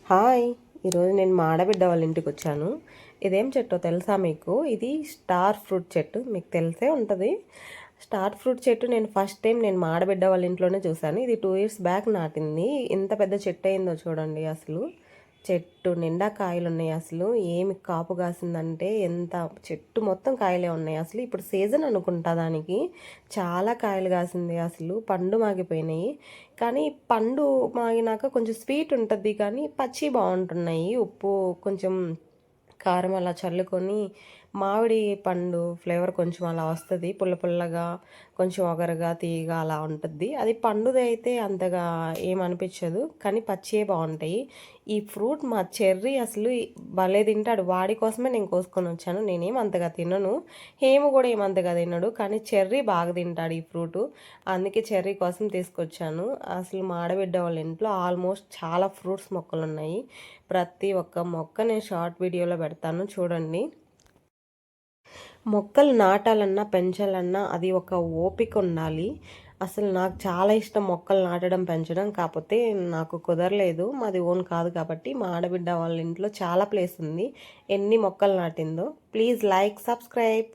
Hi! ఈరోజు నేను మా ఆడబిడ్డ వాళ్ళ ఇంటికొచ్చాను. ఇదేం చెట్టో తెలుసా మీకు? ఇది స్టార్ ఫ్రూట్ చెట్టు. మీకు తెలిసే ఉంటది. స్టార్ ఫ్రూట్ చెట్టు నేను ఫస్ట్ టైం మా ఆడబిడ్డ వాళ్ళ ఇంట్లోనే చూశాను. ఇది 2 ఇయర్స్ బ్యాక్ నాటింది. ఎంత పెద్ద చెట్టయిందో చూడండి అసలు. చెట్టు నిండా కాయలున్నాయి అసలు. ఏమి కాపు కాసిందంటే ఎంత చెట్టు మొత్తం కాయలే ఉన్నాయి. అసలు ఇప్పుడు సీజన్ అనుకుంటా దానికి. చాలా కాయలు కాసింది అసలు. పండు మాగిపోయినాయి. కానీ పండు మాగినాక కొంచెం స్వీట్ ఉంటది కానీ పచ్చియి బావుంటున్నాయి. ఉప్పు కొంచెం కారం అలా చల్లుకొని మామిడి పండు ఫ్లేవర్ కొంచెం అలా వస్తది. పుల్ల పుల్లగా, కొంచెం ఒగరుగా, తీయగా అలా ఉంటది. అది పండుది అయితే అంతగా ఏమనిపించదు. కానీ పచ్చియే బావుంటాయి. ఈ ఫ్రూట్ మా చెర్రీ అసలు భలే తింటాడు. వాడి కోసమే నేను కోసుకొనొచ్చాను. నేనేం అంతగా తినను. హేము కూడా ఏమంతగా తినడు. కానీ చెర్రీ బాగా తింటాడు ఈ ఫ్రూటు. అందుకే చెర్రీ కోసం తీసుకొచ్చాను. అసలు మా ఆడబిడ్డ వాళ్ళ ఇంట్లో ఆల్మోస్ట్ చాలా ఫ్రూట్స్ మొక్కలున్నాయి. ప్రతి ఒక్క మొక్క నేను షార్ట్ వీడియోలో పెడతాను చూడండి. మొక్కలు నాటాలన్నా పెంచాలన్నా అది ఒక ఓపిక ఉండాలి. అసలు నాకు చాలా ఇష్టం మొక్కలు నాటడం పెంచడం. కాకపోతే నాకు కుదరలేదు. మాది ఓన్ కాదు కాబట్టి మా ఆడబిడ్డ వాళ్ళ ఇంట్లో చాలా ప్లేస్ ఉంది. ఎన్ని మొక్కలు నాటిందో. Please like, subscribe.